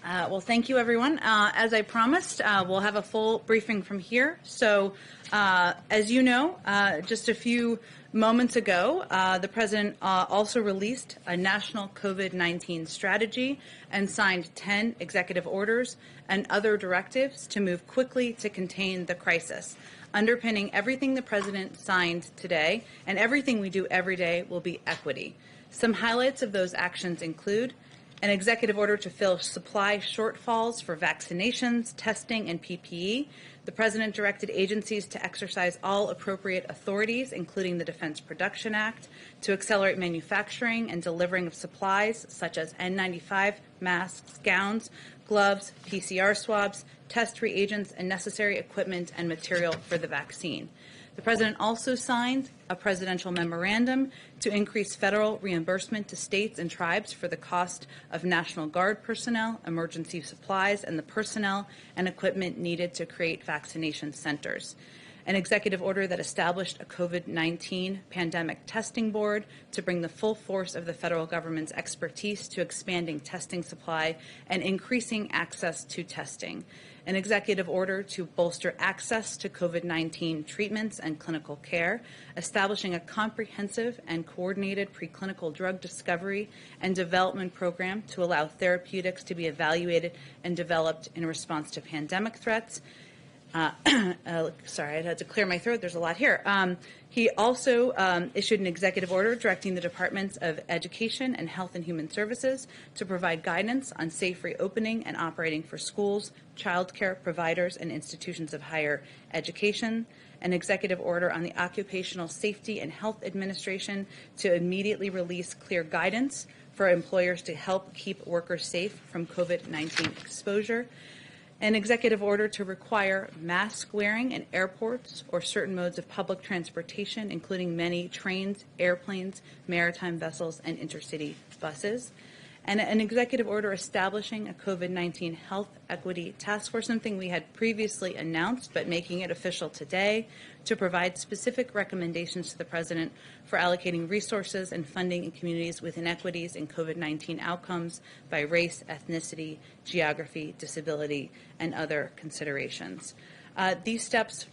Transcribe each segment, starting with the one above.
Well, thank you, everyone. As I promised, we'll have a full briefing from here. So, as you know, just a few moments ago, the President also released a national COVID-19 strategy and signed 10 executive orders and other directives to move quickly to contain the crisis. Underpinning everything the President signed today and everything we do every day will be equity. Some highlights of those actions include an executive order to fill supply shortfalls for vaccinations, testing, and PPE. The President directed agencies to exercise all appropriate authorities, including the Defense Production Act, to accelerate manufacturing and delivering of supplies such as N95, masks, gowns, gloves, PCR swabs, test reagents, and necessary equipment and material for the vaccine. The President also signed a presidential memorandum to increase federal reimbursement to states and tribes for the cost of National Guard personnel, emergency supplies, and the personnel and equipment needed to create vaccination centers. An executive order that established a COVID-19 pandemic testing board to bring the full force of the federal government's expertise to expanding testing supply and increasing access to testing. An executive order to bolster access to COVID-19 treatments and clinical care, establishing a comprehensive and coordinated preclinical drug discovery and development program to allow therapeutics to be evaluated and developed in response to pandemic threats. Sorry, I had to clear my throat. There's a lot here. He also issued an executive order directing the Departments of Education and Health and Human Services to provide guidance on safe reopening and operating for schools, child care providers, and institutions of higher education. An executive order on the Occupational Safety and Health Administration to immediately release clear guidance for employers to help keep workers safe from COVID-19 exposure. An executive order to require mask wearing in airports or certain modes of public transportation, including many trains, airplanes, maritime vessels, and intercity buses. And an executive order establishing a COVID-19 health equity task force, something we had previously announced, but making it official today, to provide specific recommendations to the President for allocating resources and funding in communities with inequities in COVID-19 outcomes by race, ethnicity, geography, disability, and other considerations. These steps,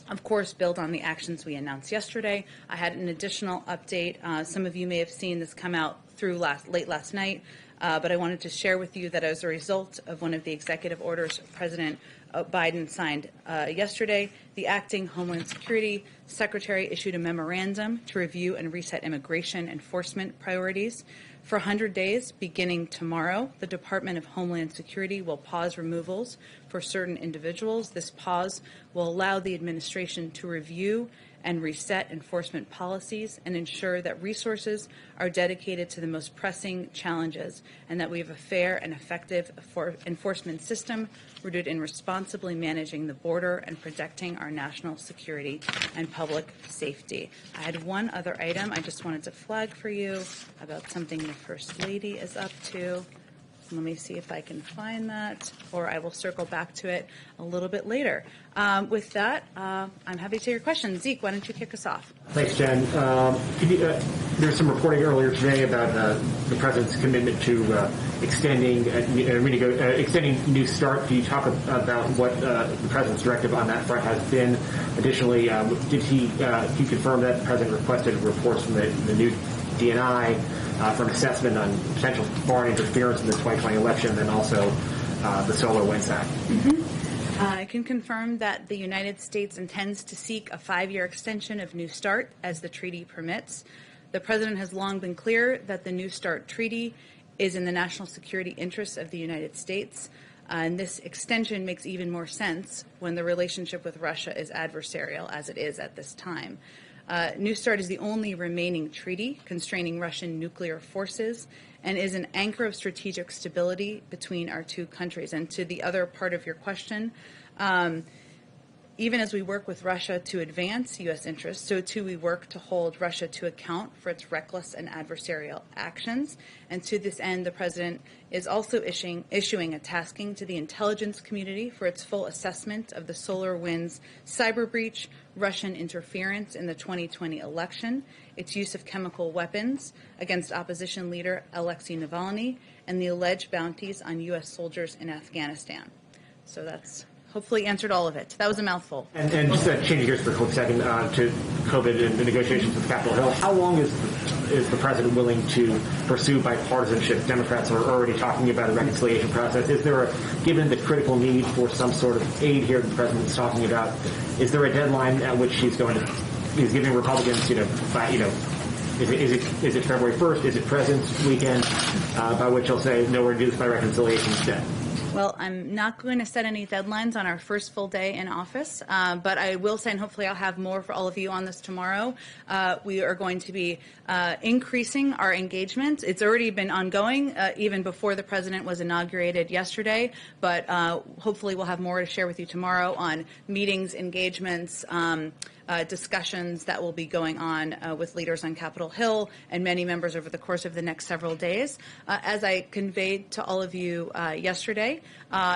of course, build on the actions we announced yesterday. I had an additional update. Some of you may have seen this come out through late last night, but I wanted to share with you that as a result of one of the executive orders President Biden signed yesterday, the acting Homeland Security Secretary issued a memorandum to review and reset immigration enforcement priorities. For 100 days, beginning tomorrow, the Department of Homeland Security will pause removals for certain individuals. This pause will allow the administration to review and reset enforcement policies and ensure that resources are dedicated to the most pressing challenges and that we have a fair and effective enforcement system rooted in responsibly managing the border and protecting our national security and public safety. I had one other item I just wanted to flag for you about something the First Lady is up to. Let me see if I can find that, or I will circle back to it a little bit later. With that, I'm happy to take your questions. Zeke, why don't you kick us off? Thanks, Jen. There was some reporting earlier today about the President's commitment to extending New START. Can you talk about what the President's directive on that front has been? Additionally, can you confirm that the President requested reports from the new DNI for an assessment on potential foreign interference in the 2020 election, and then also the SolarWinds Act? I can confirm that the United States intends to seek a 5-year extension of New START as the treaty permits. The President has long been clear that the New START treaty is in the national security interests of the United States. And this extension makes even more sense when the relationship with Russia is adversarial, as it is at this time. New START is the only remaining treaty constraining Russian nuclear forces and is an anchor of strategic stability between our two countries. And to the other part of your question, even as we work with Russia to advance U.S. interests, so too we work to hold Russia to account for its reckless and adversarial actions. And to this end, the President is also issuing a tasking to the intelligence community for its full assessment of the SolarWinds cyber breach, Russian interference in the 2020 election, its use of chemical weapons against opposition leader Alexei Navalny, and the alleged bounties on U.S. soldiers in Afghanistan. So that's hopefully answered all of it. That was a mouthful. And just changing gears for a quick second to COVID and the negotiations with Capitol Hill, how long is the president willing to pursue bipartisanship? Democrats are already talking about a reconciliation process. Is there given the critical need for some sort of aid here that the president is talking about, is there a deadline at which he's giving Republicans, is it February 1st? Is it President's weekend by which he'll say, no, we're going to do this by reconciliation instead? Well, I'm not going to set any deadlines on our first full day in office, but I will say, and hopefully I'll have more for all of you on this tomorrow, we are going to be increasing our engagement. It's already been ongoing even before the president was inaugurated yesterday, but hopefully we'll have more to share with you tomorrow on meetings, engagements, discussions that will be going on with leaders on Capitol Hill and many members over the course of the next several days. As I conveyed to all of you yesterday,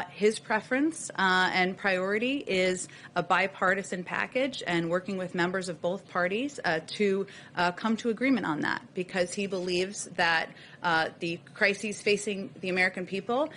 his preference and priority is a bipartisan package and working with members of both parties to come to agreement on that, because he believes that the crises facing the American people,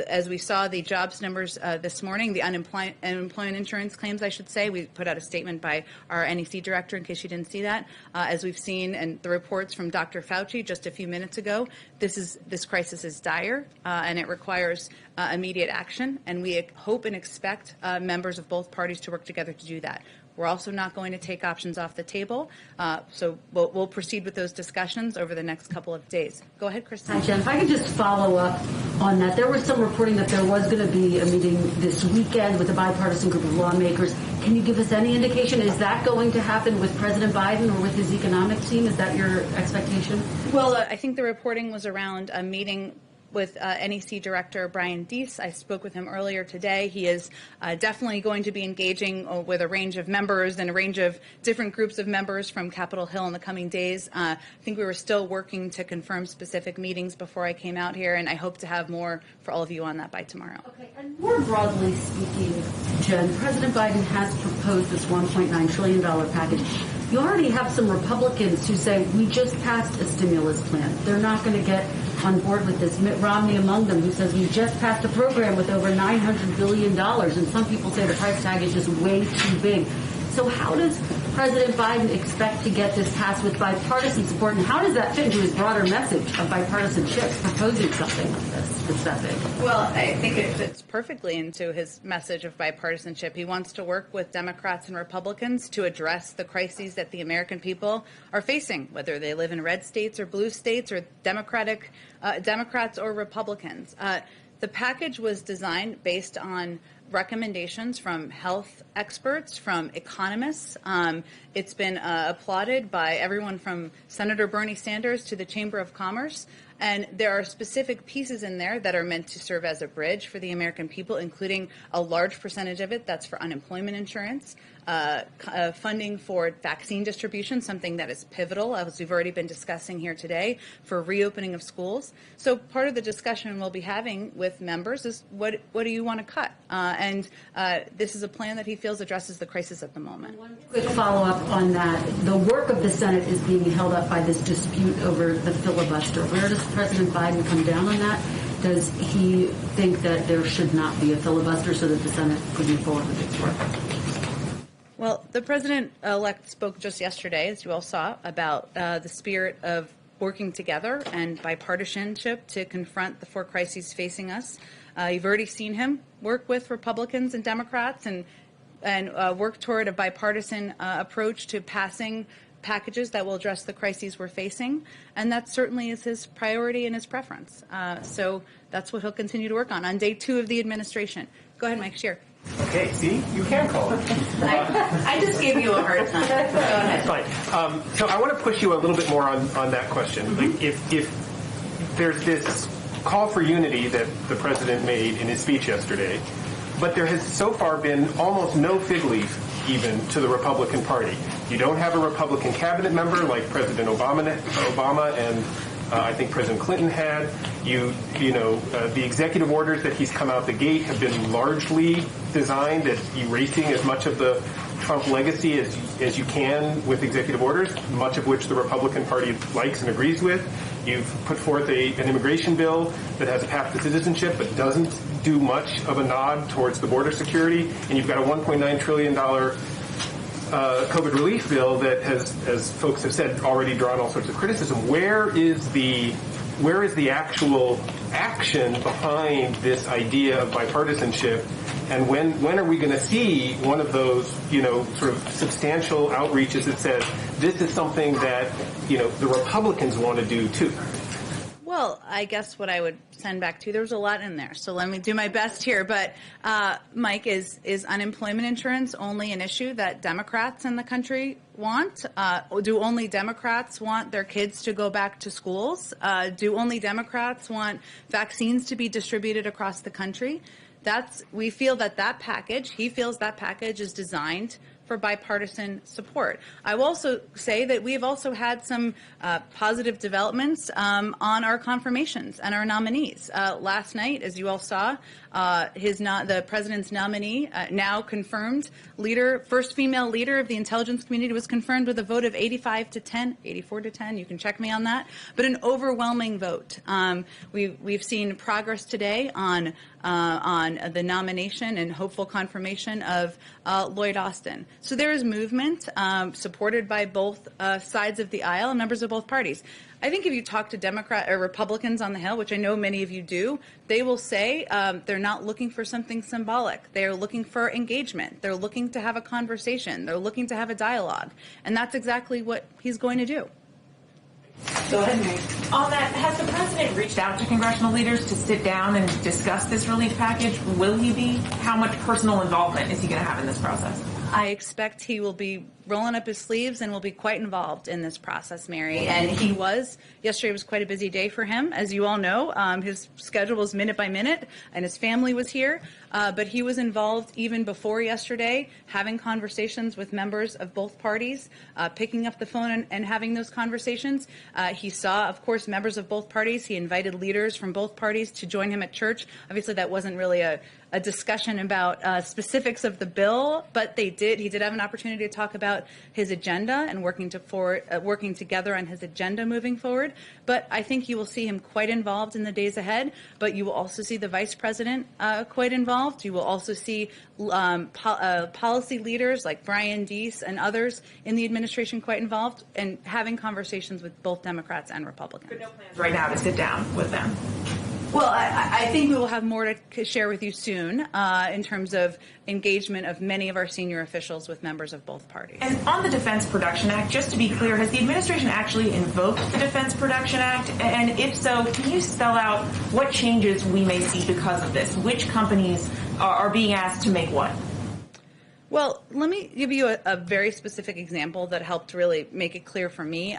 as we saw the jobs numbers this morning, the unemployment insurance claims, I should say, we put out a statement by our NEC director in case you didn't see that. As we've seen, and the reports from Dr. Fauci just a few minutes ago, this crisis is dire and it requires immediate action. And we hope and expect members of both parties to work together to do that. We're also not going to take options off the table, so we'll proceed with those discussions over the next couple of days. Go ahead, Christine. Hi, Jen. If I could just follow up on that. There was some reporting that there was going to be a meeting this weekend with a bipartisan group of lawmakers. Can you give us any indication? Is that going to happen with President Biden or with his economic team? Is that your expectation? Well, I think the reporting was around a meeting with NEC Director Brian Deese. I spoke with him earlier today. He is definitely going to be engaging with a range of members and a range of different groups of members from Capitol Hill in the coming days. I think we were still working to confirm specific meetings before I came out here, and I hope to have more for all of you on that by tomorrow. Okay, and more broadly speaking, Jen, President Biden has proposed this $1.9 trillion package. You already have some Republicans who say, we just passed a stimulus plan. They're not going to get on board with this. Mitt Romney among them, who says we just passed a program with over $900 billion. And some people say the price tag is just way too big. So how does President Biden expect to get this passed with bipartisan support? And how does that fit into his broader message of bipartisanship, proposing something like this that's that big? Well, I think it fits perfectly into his message of bipartisanship. He wants to work with Democrats and Republicans to address the crises that the American people are facing, whether they live in red states or blue states or Democrats or Republicans. The package was designed based on recommendations from health experts, from economists. It's been applauded by everyone from Senator Bernie Sanders to the Chamber of Commerce. And there are specific pieces in there that are meant to serve as a bridge for the American people, including a large percentage of it that's for unemployment insurance, funding for vaccine distribution, something that is pivotal, as we've already been discussing here today, for reopening of schools. So part of the discussion we'll be having with members is what do you want to cut? And this is a plan that he feels addresses the crisis at the moment. One quick follow-up on that. The work of the Senate is being held up by this dispute over the filibuster. Where does President Biden come down on that? Does he think that there should not be a filibuster so that the Senate could move forward with its work? Well, the president-elect spoke just yesterday, as you all saw, about the spirit of working together and bipartisanship to confront the 4 crises facing us. You've already seen him work with Republicans and Democrats and work toward a bipartisan approach to passing packages that will address the crises we're facing, and that certainly is his priority and his preference. So that's what he'll continue to work on day 2 of the administration. Go ahead, Mike Scheer. Okay, see, you can call it. I just gave you a hard time. Go ahead. Fine. So I want to push you a little bit more on that question. Mm-hmm. Like if there's this call for unity that the president made in his speech yesterday, but there has so far been almost no fig leaf even to the Republican Party. You don't have a Republican cabinet member like President Obama and I think President Clinton had. The executive orders that he's come out the gate have been largely designed at erasing as much of the Trump legacy as you can with executive orders, much of which the Republican Party likes and agrees with. You've put forth an immigration bill that has a path to citizenship but doesn't do much of a nod towards the border security. And you've got a $1.9 trillion COVID relief bill that has, as folks have said, already drawn all sorts of criticism. Where is the actual action behind this idea of bipartisanship? And when are we going to see one of those, sort of substantial outreaches that says this is something that, the Republicans want to do too? Well, I guess what I would send back to you, there's a lot in there, so let me do my best here. But, Mike, is unemployment insurance only an issue that Democrats in the country want? Do only Democrats want their kids to go back to schools? Do only Democrats want vaccines to be distributed across the country? We feel that package, he feels that package is designed for bipartisan support. I will also say that we have also had some positive developments on our confirmations and our nominees. Last night, as you all saw, the president's nominee, now confirmed first female leader of the intelligence community, was confirmed with a vote of 84 to 10. You can check me on that, but an overwhelming vote. We've seen progress today on the nomination and hopeful confirmation of Lloyd Austin. So there is movement supported by both sides of the aisle and members of both parties. I think if you talk to Democrat or Republicans on the Hill, which I know many of you do, they will say they're not looking for something symbolic. They are looking for engagement. They're looking to have a conversation. They're looking to have a dialogue. And that's exactly what he's going to do. Go ahead, Mary. On that, has the president reached out to congressional leaders to sit down and discuss this relief package? Will he be? How much personal involvement is he going to have in this process? I expect he will be rolling up his sleeves and will be quite involved in this process, Mary. And he was. Yesterday was quite a busy day for him, as you all know. His schedule was minute by minute, and his family was here. But he was involved even before yesterday, having conversations with members of both parties, picking up the phone and having those conversations. He saw, of course, members of both parties. He invited leaders from both parties to join him at church. Obviously, that wasn't really a discussion about specifics of the bill, but he did have an opportunity to talk about his agenda and working together on his agenda moving forward. But I think you will see him quite involved in the days ahead, but you will also see the vice president quite involved. You will also see policy leaders like Brian Deese and others in the administration quite involved and having conversations with both Democrats and Republicans. But no plans right now to sit down with them. Well, I think we will have more to share with you soon in terms of engagement of many of our senior officials with members of both parties. And on the Defense Production Act, just to be clear, has the administration actually invoked the Defense Production Act? And if so, can you spell out what changes we may see because of this? Which companies are being asked to make what? Well, let me give you a very specific example that helped really make it clear for me.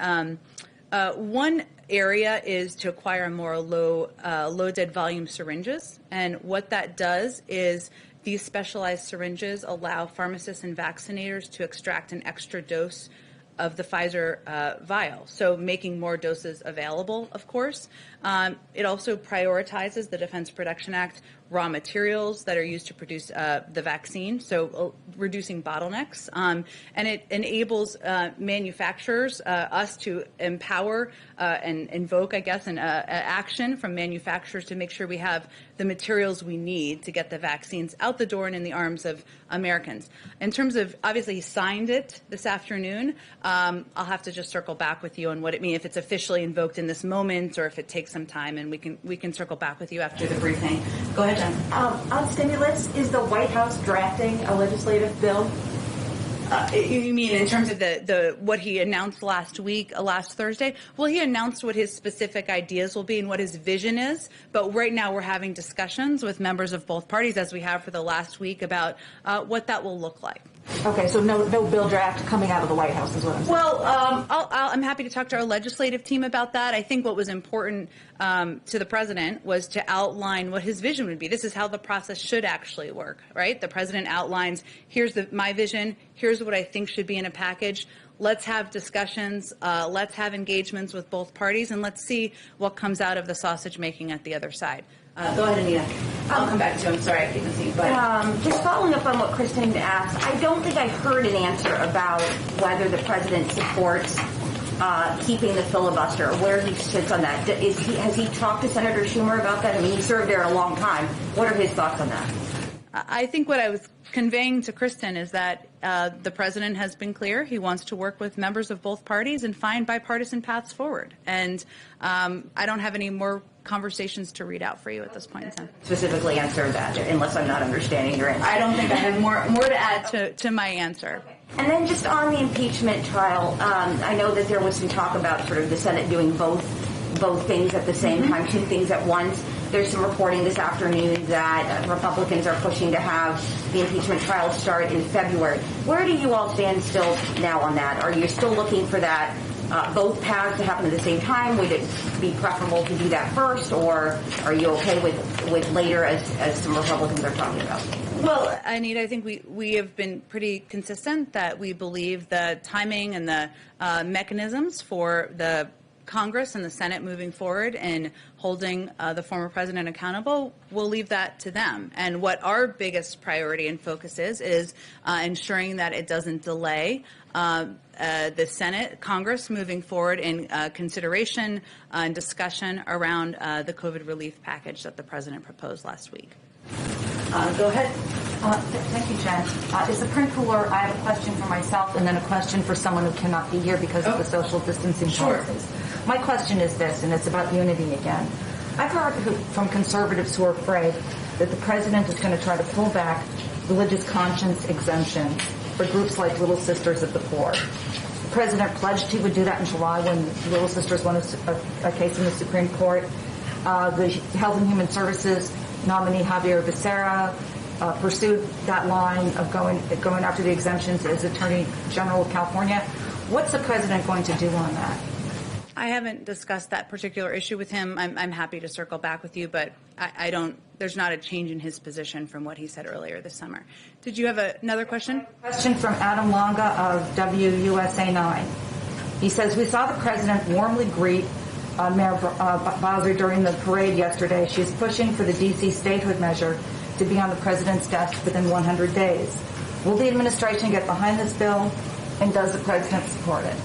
One area is to acquire more low dead volume syringes. And what that does is these specialized syringes allow pharmacists and vaccinators to extract an extra dose of the Pfizer vial, so making more doses available, of course. It also prioritizes the Defense Production Act raw materials that are used to produce the vaccine, so reducing bottlenecks. And it enables manufacturers, us to empower and invoke, I guess, an action from manufacturers to make sure we have the materials we need to get the vaccines out the door and in the arms of Americans. In terms of, obviously, he signed it this afternoon. I'll have to just circle back with you on what it means, if it's officially invoked in this moment or if it takes some time, and we can circle back with you after the briefing. Go ahead, Jen. On stimulus, is the White House drafting a legislative bill? You mean in terms of the what he announced last Thursday? Well, he announced what his specific ideas will be and what his vision is. But right now we're having discussions with members of both parties, as we have for the last week, about what that will look like. Okay, so no bill draft coming out of the White House is what I'm saying. Well, I'm happy to talk to our legislative team about that. I think what was important to the president was to outline what his vision would be. This is how the process should actually work, right? The president outlines, here's my vision, here's what I think should be in a package. Let's have discussions, let's have engagements with both parties, and let's see what comes out of the sausage making at the other side. Go ahead, Anita. I'll come back to you. I'm sorry I keep missing you. But just following up on what Kristen asked, I don't think I heard an answer about whether the president supports keeping the filibuster, or where he sits on that. Has he talked to Senator Schumer about that? I mean, he served there a long time. What are his thoughts on that? I think what I was conveying to Kristen is that the president has been clear. He wants to work with members of both parties and find bipartisan paths forward. And I don't have any more conversations to read out for you at this point in time. Specifically answer that, unless I'm not understanding your answer. I don't think I have more to add to my answer. Okay. And then just on the impeachment trial, I know that there was some talk about sort of the Senate doing both things at the same time, two things at once. There's some reporting this afternoon that Republicans are pushing to have the impeachment trial start in February. Where do you all stand still now on that? Are you still looking for that both paths to happen at the same time? Would it be preferable to do that first, or are you okay with later as some Republicans are talking about? Well, Anita, I think we have been pretty consistent that we believe the timing and the mechanisms for the Congress and the Senate moving forward and holding the former president accountable, we'll leave that to them. And what our biggest priority and focus is ensuring that it doesn't delay the Senate, Congress moving forward in consideration and discussion around the COVID relief package that the president proposed last week. Go ahead. Thank you, Jen. Is the print cooler? I have a question for myself and then a question for someone who cannot be here because of the social distancing policies. My question is this, and it's about unity again. I've heard from conservatives who are afraid that the president is going to try to pull back religious conscience exemptions for groups like Little Sisters of the Poor. The president pledged he would do that in July when Little Sisters won a case in the Supreme Court. The Health and Human Services nominee Javier Becerra pursued that line of going after the exemptions as Attorney General of California. What's the president going to do on that? I haven't discussed that particular issue with him. I'm happy to circle back with you, but I don't. There's not a change in his position from what he said earlier this summer. Did you have another question? Question from Adam Longa of WUSA 9. He says, we saw the president warmly greet Mayor Bowser during the parade yesterday. She's pushing for the D.C. statehood measure to be on the president's desk within 100 days. Will the administration get behind this bill, and does the president support it?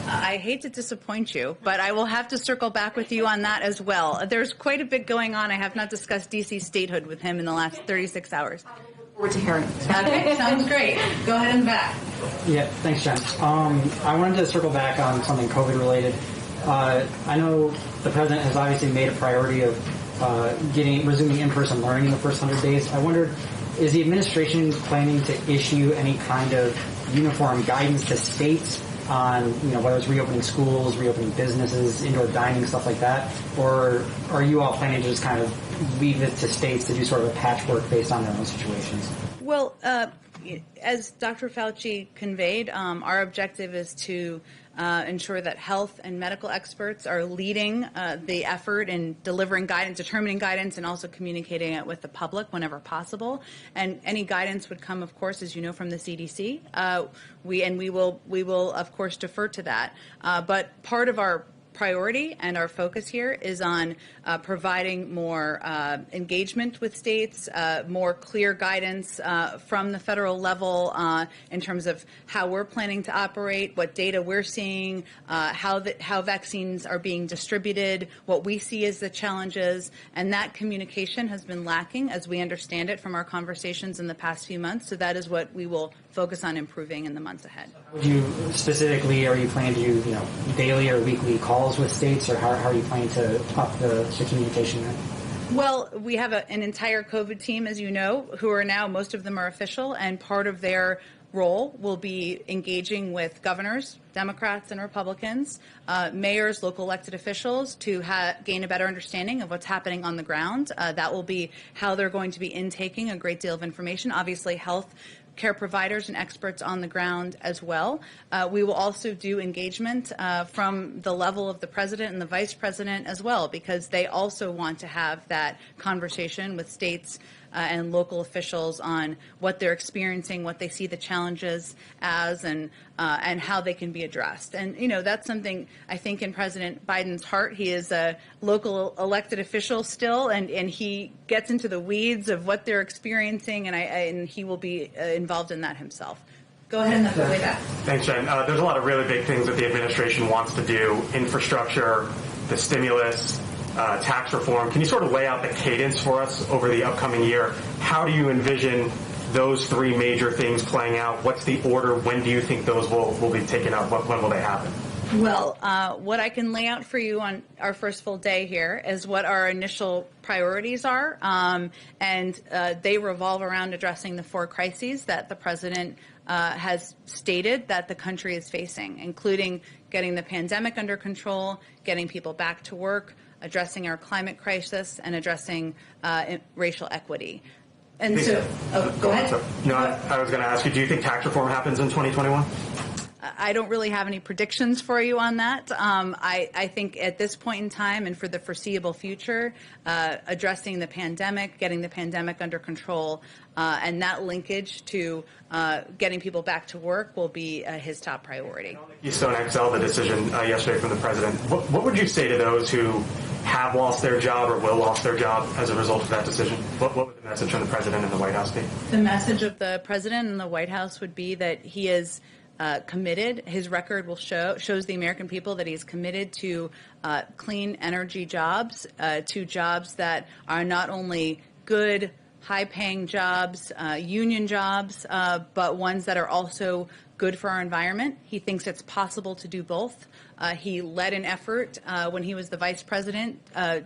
I hate to disappoint you, but I will have to circle back with you on that as well. There's quite a bit going on. I have not discussed D.C. statehood with him in the last 36 hours. I look forward to hearing it. Okay, sounds great. Go ahead and back. Yeah, thanks, Jen. I wanted to circle back on something COVID-related. I know the president has obviously made a priority of resuming in-person learning in the first 100 days. I wondered, is the administration planning to issue any kind of uniform guidance to states on, whether it's reopening schools, reopening businesses, indoor dining, stuff like that? Or are you all planning to just kind of leave it to states to do sort of a patchwork based on their own situations? Well, as Dr. Fauci conveyed, our objective is to ensure that health and medical experts are leading the effort in delivering guidance, determining guidance, and also communicating it with the public whenever possible. And any guidance would come, of course, as you know, from the CDC. We will, of course, defer to that. But part of our priority and our focus here is on providing more engagement with states, more clear guidance from the federal level in terms of how we're planning to operate, what data we're seeing, how vaccines are being distributed, what we see as the challenges, and that communication has been lacking as we understand it from our conversations in the past few months. So that is what we will focus on improving in the months ahead. Would you specifically, are you planning to do, daily or weekly calls with states, or how are you planning to up the communication there? Well, we have an entire COVID team, as you know, who are now, most of them are official, and part of their role will be engaging with governors, Democrats and Republicans, mayors, local elected officials to gain a better understanding of what's happening on the ground. That will be how they're going to be intaking a great deal of information. Obviously, health care providers and experts on the ground as well. We will also do engagement from the level of the president and the vice president as well, because they also want to have that conversation with states and local officials on what they're experiencing, what they see the challenges as, and how they can be addressed. And that's something I think in President Biden's heart. He is a local elected official still, and he gets into the weeds of what they're experiencing, and he will be involved in that himself. Go ahead and go way back. Thanks, Jen. There's a lot of really big things that the administration wants to do: infrastructure, the stimulus, tax reform. Can you sort of lay out the cadence for us over the upcoming year? How do you envision those three major things playing out? What's the order? When do you think those will be taken up? When will they happen? Well, what I can lay out for you on our first full day here is what our initial priorities are, and they revolve around addressing the four crises that the president has stated that the country is facing, including getting the pandemic under control, getting people back to work, addressing our climate crisis, and addressing racial equity. And so, go ahead. No, I was going to ask you, do you think tax reform happens in 2021? I don't really have any predictions for you on that. I think at this point in time and for the foreseeable future, addressing the pandemic, getting the pandemic under control, and that linkage to getting people back to work will be his top priority. Keystone XL, the decision yesterday from the president. What would you say to those who have lost their job or will lose their job as a result of that decision? What would the message from the president and the White House be? The message of the president and the White House would be that he is committed. His record will shows the American people that he's committed to clean energy jobs, to jobs that are not only good, high-paying jobs, union jobs, but ones that are also good for our environment. He thinks it's possible to do both. He led an effort when he was the vice president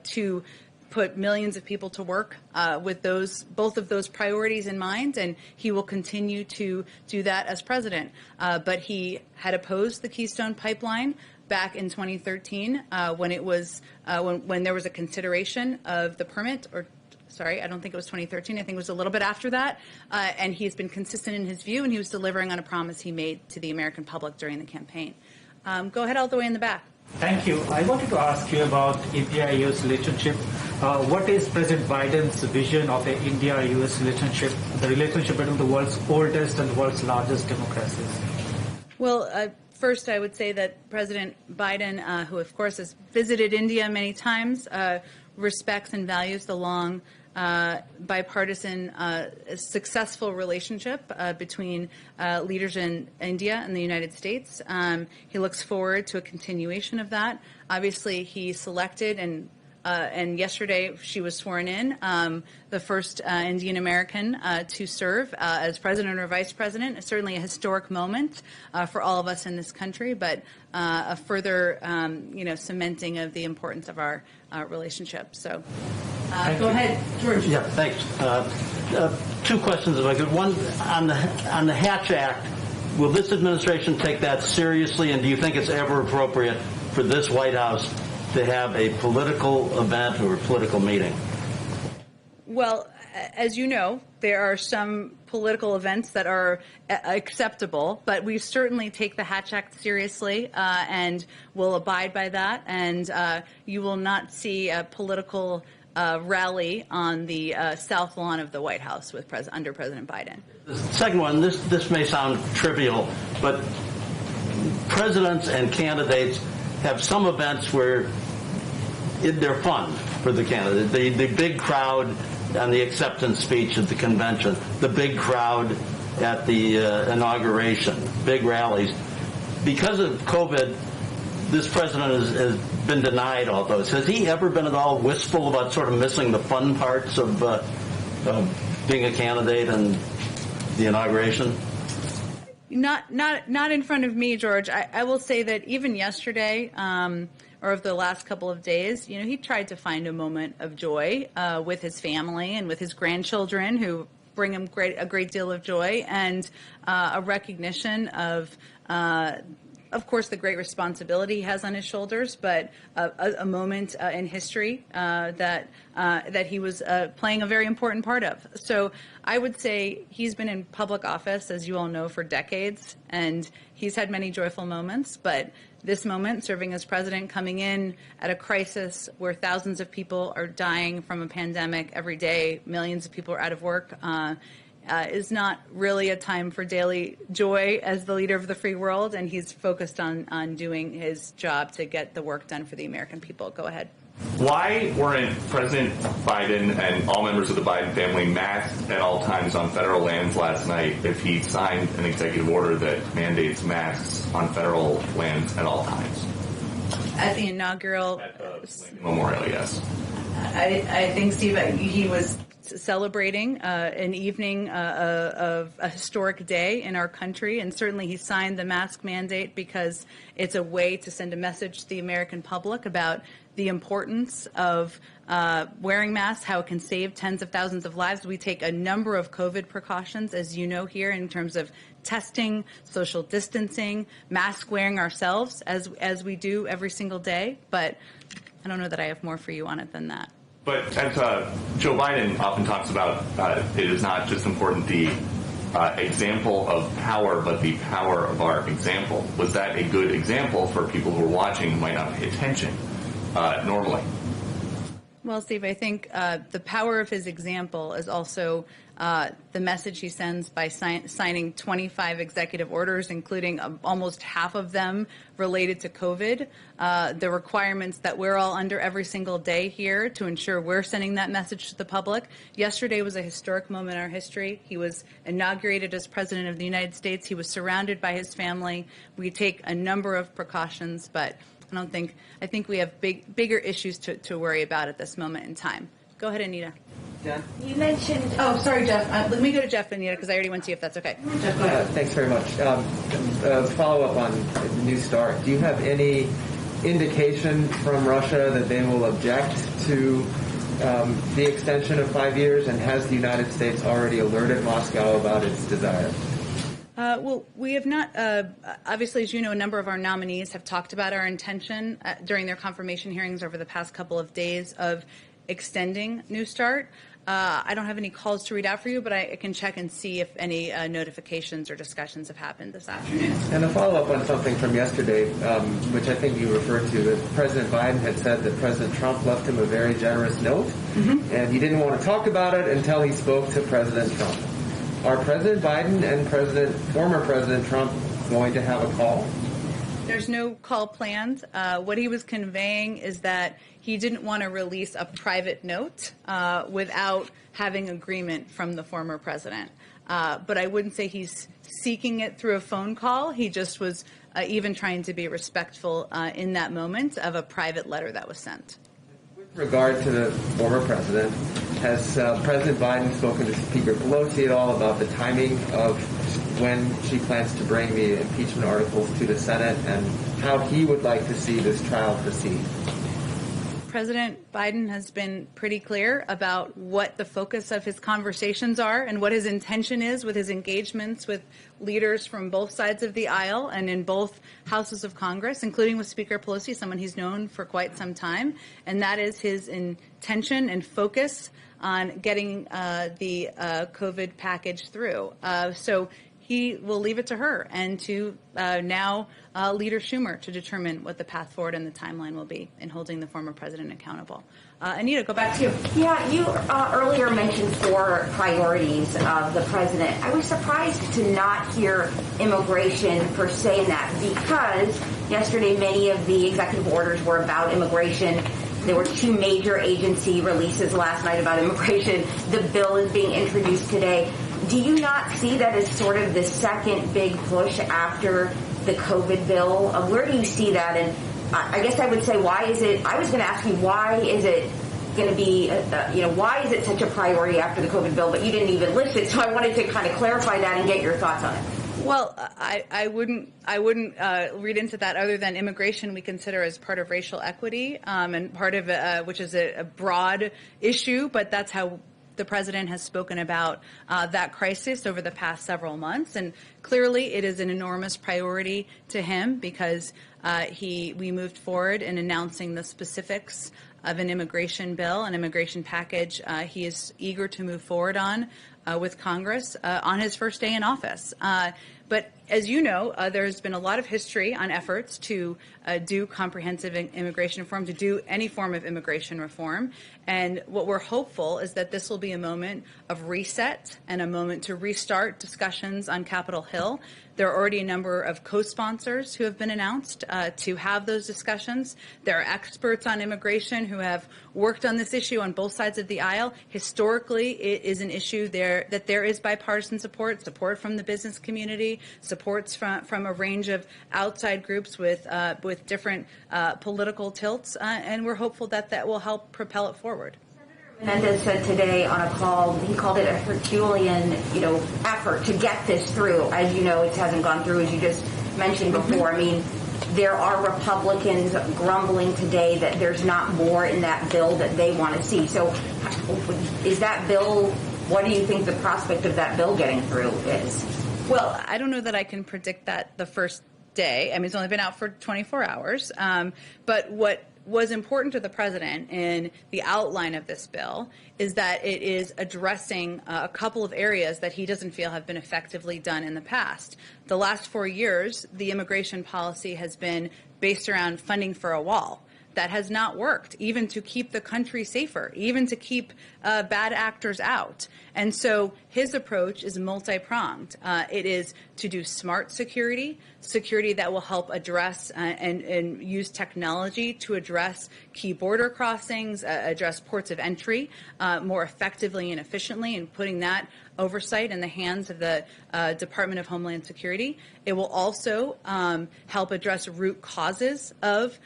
to put millions of people to work with both of those priorities in mind, and he will continue to do that as president. But he had opposed the Keystone Pipeline back in 2013 when it was when there was a consideration of the permit, or sorry, I don't think it was 2013. I think it was a little bit after that. And he's been consistent in his view, and he was delivering on a promise he made to the American public during the campaign. Go ahead all the way in the back. Thank you. I wanted to ask you about India-US relationship. What is President Biden's vision of the India-US relationship, the relationship between the world's oldest and the world's largest democracies? Well, first I would say that President Biden, who of course has visited India many times, respects and values the long bipartisan, successful relationship between leaders in India and the United States. He looks forward to a continuation of that. Obviously, he selected and yesterday she was sworn in, the first Indian American to serve as president or vice president. It's certainly a historic moment for all of us in this country, but a further, cementing of the importance of our relationship. So, go ahead, George. Yeah, thanks. Two questions, if I could. One on the Hatch Act. Will this administration take that seriously, and do you think it's ever appropriate for this White House to have a political event or a political meeting? Well, as you know, there are some political events that are acceptable, but we certainly take the Hatch Act seriously and will abide by that. And you will not see a political rally on the South Lawn of the White House with under President Biden. The second one, this may sound trivial, but presidents and candidates have some events where they're fun for the candidate. The big crowd on the acceptance speech at the convention, the big crowd at the inauguration, big rallies. Because of COVID, this president has been denied all those. Has he ever been at all wistful about sort of missing the fun parts of being a candidate and the inauguration? Not in front of me, George. I will say that even yesterday, or of the last couple of days, he tried to find a moment of joy with his family and with his grandchildren, who bring him a great deal of joy, and a recognition of course, the great responsibility he has on his shoulders, but a moment in history that he was playing a very important part of. So I would say he's been in public office, as you all know, for decades, and he's had many joyful moments, but this moment, serving as president, coming in at a crisis where thousands of people are dying from a pandemic every day, millions of people are out of work, is not really a time for daily joy as the leader of the free world, and he's focused on doing his job to get the work done for the American people. Go ahead. Why weren't President Biden and all members of the Biden family masked at all times on federal lands last night if he signed an executive order that mandates masks on federal lands at all times? At the inaugural Memorial, yes. I think, Steve, he was celebrating an evening of a historic day in our country, and certainly he signed the mask mandate because it's a way to send a message to the American public about the importance of wearing masks, how it can save tens of thousands of lives. We take a number of COVID precautions, as you know here, in terms of testing, social distancing, mask wearing ourselves, as we do every single day. But I don't know that I have more for you on it than that. But as Joe Biden often talks about, it is not just important the example of power, but the power of our example. Was that a good example for people who are watching who might not pay attention normally? Well, Steve, I think the power of his example is also the message he sends by signing 25 executive orders, including almost half of them related to COVID, the requirements that we're all under every single day here to ensure we're sending that message to the public. Yesterday was a historic moment in our history. He was inaugurated as President of the United States. He was surrounded by his family. We take a number of precautions, but I think we have bigger issues to worry about at this moment in time. Go ahead, Anita. Jeff? You mentioned... Oh, sorry, Jeff. Let me go to Jeff, Anita, because I already went to you, if that's okay. Jeff, go ahead. Thanks very much. Follow-up on New START. Do you have any indication from Russia that they will object to the extension of 5 years, and has the United States already alerted Moscow about its desire? Well, we have not. Obviously, as you know, a number of our nominees have talked about our intention during their confirmation hearings over the past couple of days of extending New START. I don't have any calls to read out for you, but I can check and see if any notifications or discussions have happened this afternoon. And a follow-up on something from yesterday, which I think you referred to, that President Biden had said that President Trump left him a very generous note, and he didn't want to talk about it until he spoke to President Trump. Are President Biden and former President Trump going to have a call? There's no call planned. What he was conveying is that he didn't want to release a private note without having agreement from the former president. But I wouldn't say he's seeking it through a phone call. He just was even trying to be respectful in that moment of a private letter that was sent. With regard to the former president, has President Biden spoken to Speaker Pelosi at all about the timing of when she plans to bring the impeachment articles to the Senate and how he would like to see this trial proceed? President Biden has been pretty clear about what the focus of his conversations are and what his intention is with his engagements with leaders from both sides of the aisle and in both houses of Congress, including with Speaker Pelosi, someone he's known for quite some time. And that is his intention and focus on getting the COVID package through. So he will leave it to her and to now Leader Schumer to determine what the path forward and the timeline will be in holding the former president accountable. Anita, go back to you. Yeah, you earlier mentioned 4 priorities of the president. I was surprised to not hear immigration per se in that, because yesterday many of the executive orders were about immigration. There were 2 major agency releases last night about immigration. The bill is being introduced today. Do you not see that as sort of the second big push after the COVID bill? Where do you see that? And I guess I would say, why is it? I was going to ask you, why is it going to be, why is it such a priority after the COVID bill? But you didn't even list it, so I wanted to kind of clarify that and get your thoughts on it. Well, I wouldn't read into that other than immigration we consider as part of racial equity and part of which is a broad issue, but that's how the president has spoken about that crisis over the past several months, and clearly it is an enormous priority to him because we moved forward in announcing the specifics of an immigration bill, an immigration package he is eager to move forward on with Congress on his first day in office. But As you know, there's been a lot of history on efforts to do comprehensive immigration reform, to do any form of immigration reform. And what we're hopeful is that this will be a moment of reset and a moment to restart discussions on Capitol Hill. There are already a number of co-sponsors who have been announced to have those discussions. There are experts on immigration who have worked on this issue on both sides of the aisle. Historically, it is an issue that there is bipartisan support from the business community, supports from a range of outside groups with different political tilts, and we're hopeful that that will help propel it forward. Menendez said today on a call, he called it a Herculean, effort to get this through. As you know, it hasn't gone through, as you just mentioned before. I mean, there are Republicans grumbling today that there's not more in that bill that they want to see. So is that bill, what do you think the prospect of that bill getting through is? Well, I don't know that I can predict that the first day. I mean, it's only been out for 24 hours. But what was important to the president in the outline of this bill is that it is addressing a couple of areas that he doesn't feel have been effectively done in the past. The last 4 years, the immigration policy has been based around funding for a wall. That has not worked, even to keep the country safer, even to keep bad actors out. And so his approach is multi-pronged. It is to do smart security that will help address and use technology to address key border crossings, address ports of entry more effectively and efficiently, and putting that oversight in the hands of the Department of Homeland Security. It will also help address root causes of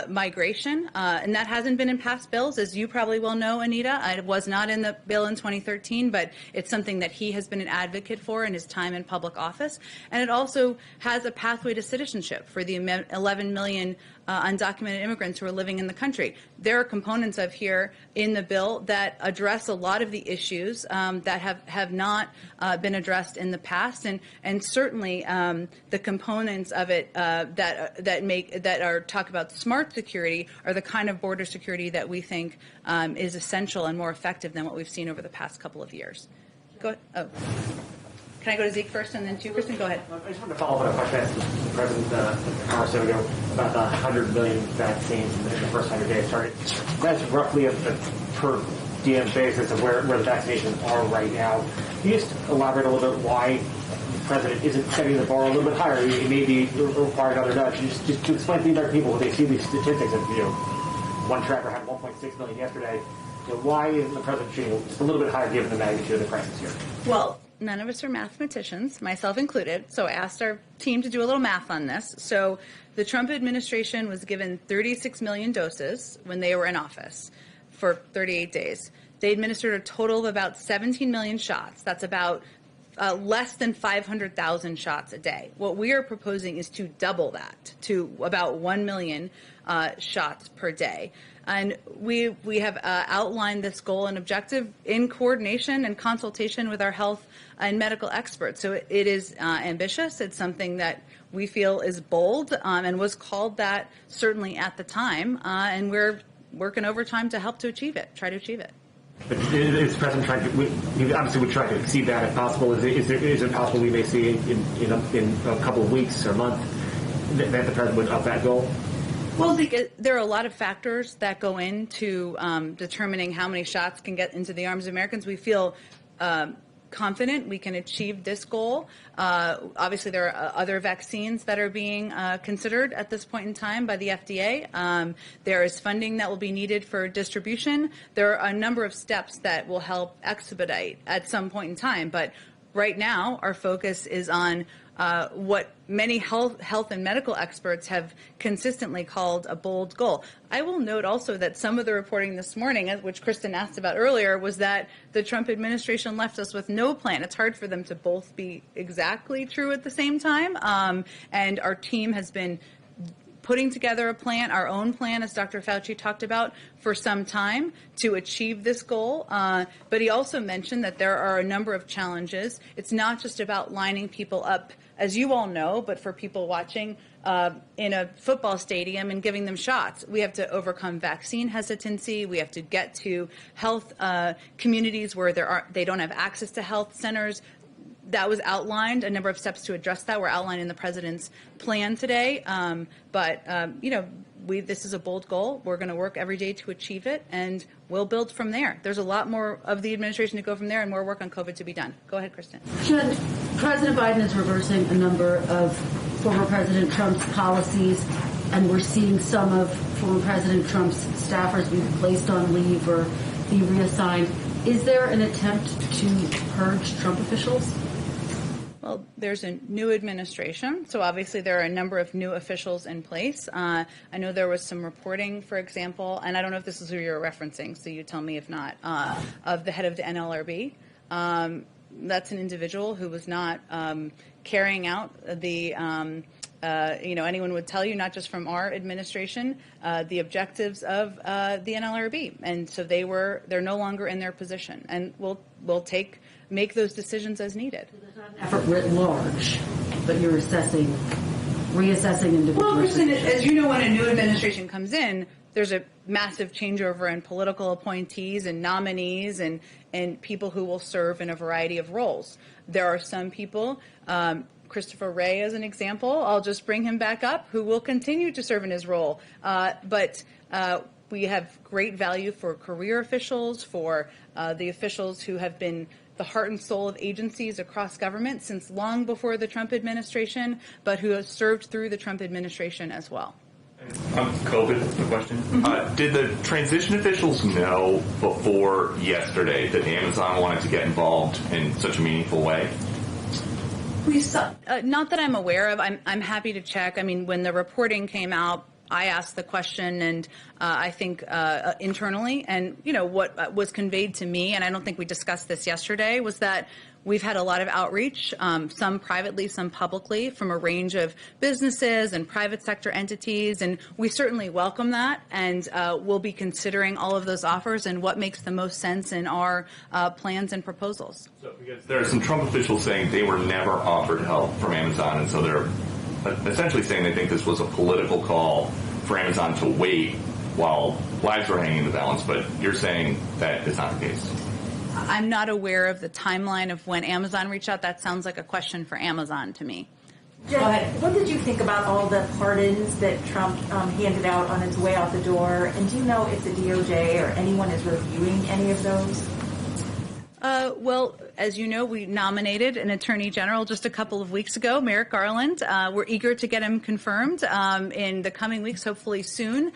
migration, and that hasn't been in past bills, as you probably well know, Anita. It was not in the bill in 2013, but it's something that he has been an advocate for in his time in public office. And it also has a pathway to citizenship for the 11 million undocumented immigrants who are living in the country. There are components of here in the bill that address a lot of the issues that have not been addressed in the past, and certainly the components of it that are talk about smart security are the kind of border security that we think is essential and more effective than what we've seen over the past couple of years. Go ahead. Oh. Can I go to Zeke first and then to you, Kristen? Go ahead. I just wanted to follow up on a question I asked the President a hour or so ago about the 100 million vaccines in the first 100 days. That's roughly a per diem basis of where the vaccinations are right now. Can you just elaborate a little bit why the President isn't setting the bar a little bit higher? It may be required other nudge. Just to explain to the American people when they see these statistics of, one tracker had 1.6 million yesterday. Why isn't the President shooting just a little bit higher given the magnitude of the crisis here? Well, none of us are mathematicians, myself included, so I asked our team to do a little math on this. So the Trump administration was given 36 million doses when they were in office for 38 days. They administered a total of about 17 million shots. That's about less than 500,000 shots a day. What we are proposing is to double that to about 1 million shots per day. And we have outlined this goal and objective in coordination and consultation with our health and medical experts. So it is ambitious. It's something that we feel is bold and was called that certainly at the time. And we're working overtime to help to achieve it, try to achieve it. But is the President trying to, he obviously would try to exceed that if possible. Is it possible we may see in a couple of weeks or month that the President would up that goal? Well, there are a lot of factors that go into determining how many shots can get into the arms of Americans. We feel confident we can achieve this goal. Obviously, there are other vaccines that are being considered at this point in time by the FDA. There is funding that will be needed for distribution. There are a number of steps that will help expedite at some point in time. But right now, our focus is on what many health and medical experts have consistently called a bold goal. I will note also that some of the reporting this morning, which Kristen asked about earlier, was that the Trump administration left us with no plan. It's hard for them to both be exactly true at the same time. And our team has been putting together a plan, our own plan, as Dr. Fauci talked about, for some time to achieve this goal. But he also mentioned that there are a number of challenges. It's not just about lining people up, as you all know, but for people watching in a football stadium and giving them shots. We have to overcome vaccine hesitancy. We have to get to health communities where they don't have access to health centers. that was outlined. A number of steps to address that were outlined in the president's plan today. This is a bold goal. We're going to work every day to achieve it, and we'll build from there. There's a lot more of the administration to go from there, and more work on COVID to be done. Go ahead, Kristen. Jen, President Biden is reversing a number of former President Trump's policies, and we're seeing some of former President Trump's staffers be placed on leave or be reassigned. Is there an attempt to purge Trump officials? Well, there's a new administration, so obviously there are a number of new officials in place. I know there was some reporting, for example, and I don't know if this is who you're referencing, so you tell me if not, of the head of the NLRB. That's an individual who was not carrying out the, anyone would tell you, not just from our administration, the objectives of the NLRB. And so they're no longer in their position, and we'll make those decisions as needed. Effort writ large, but you're reassessing individuals. Well, Kristen, as you know, when a new administration comes in, there's a massive changeover in political appointees and nominees and people who will serve in a variety of roles. There are some people, Christopher Wray as an example, I'll just bring him back up, who will continue to serve in his role. But we have great value for career officials, for the officials who have been the heart and soul of agencies across government since long before the Trump administration, but who have served through the Trump administration as well. COVID, the question. Did the transition officials know before yesterday that Amazon wanted to get involved in such a meaningful way? We saw, not that I'm aware of. I'm happy to check. I mean, when the reporting came out, I asked the question, and I think internally, and what was conveyed to me, and I don't think we discussed this yesterday, was that we've had a lot of outreach, some privately, some publicly, from a range of businesses and private sector entities, and we certainly welcome that, and we'll be considering all of those offers and what makes the most sense in our plans and proposals. So, because there are some Trump officials saying they were never offered help from Amazon, and so they're essentially saying they think this was a political call for Amazon to wait while lives were hanging in the balance, but you're saying that is not the case. I'm not aware of the timeline of when Amazon reached out. That sounds like a question for Amazon to me. Jen, what did you think about all the pardons that Trump handed out on his way out the door? And do you know if the DOJ or anyone is reviewing any of those? Well, as you know, we nominated an attorney general just a couple of weeks ago, Merrick Garland. We're eager to get him confirmed in the coming weeks, hopefully soon.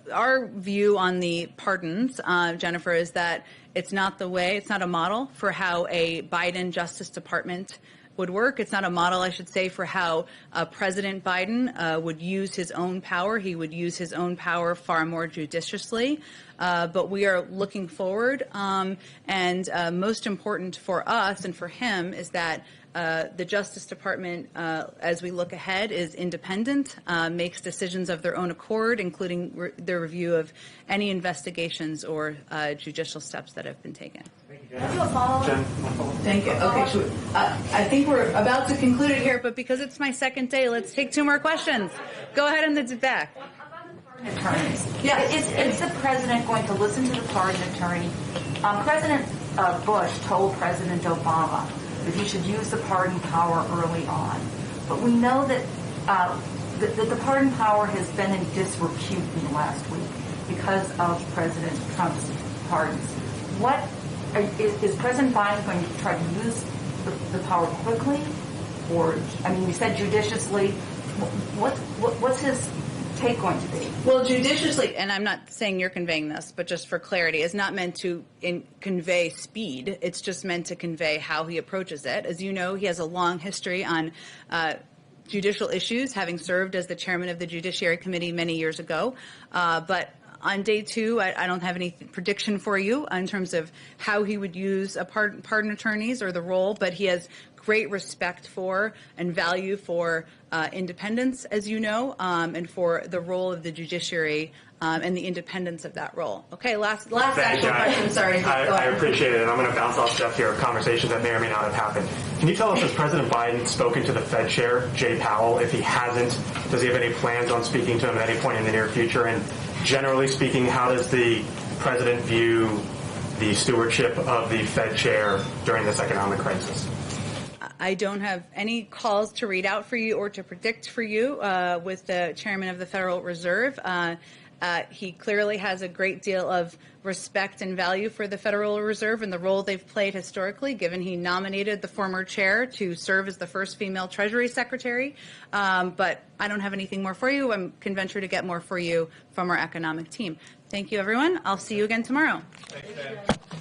Our view on the pardons, Jennifer, is that it's not a model for how a Biden Justice Department would work. It's not a model, I should say, for how President Biden would use his own power. He would use his own power far more judiciously. But we are looking forward. And most important for us and for him is that the Justice Department, as we look ahead, is independent, makes decisions of their own accord, including the review of any investigations or judicial steps that have been taken. Thank you. Okay, so I think we're about to conclude it here, but because it's my second day, let's take two more questions. Go ahead in the back. Attorneys. Yeah, is the president going to listen to the pardon attorney? President Bush told President Obama that he should use the pardon power early on. But we know that the pardon power has been in disrepute in the last week because of President Trump's pardons. Is President Biden going to try to use the power quickly? Or, you said judiciously. What's his take going to be? Well, judiciously, and I'm not saying you're conveying this, but just for clarity, is not meant to convey speed. It's just meant to convey how he approaches it. As you know, he has a long history on judicial issues, having served as the chairman of the Judiciary Committee many years ago. But on day two, I don't have any prediction for you in terms of how he would use pardon attorneys or the role, but he has great respect for and value for independence, as you know, and for the role of the judiciary and the independence of that role. Okay, last actual question. Sorry. I appreciate it, and I'm going to bounce off Jeff here, conversations that may or may not have happened. Can you tell us, has President Biden spoken to the Fed chair, Jay Powell? If he hasn't, does he have any plans on speaking to him at any point in the near future? And generally speaking, how does the president view the stewardship of the Fed chair during this economic crisis? I don't have any calls to read out for you or to predict for you with the chairman of the Federal Reserve. He clearly has a great deal of respect and value for the Federal Reserve and the role they've played historically, given he nominated the former chair to serve as the first female Treasury Secretary. But I don't have anything more for you. I can venture to get more for you from our economic team. Thank you, everyone. I'll see you again tomorrow. Thanks,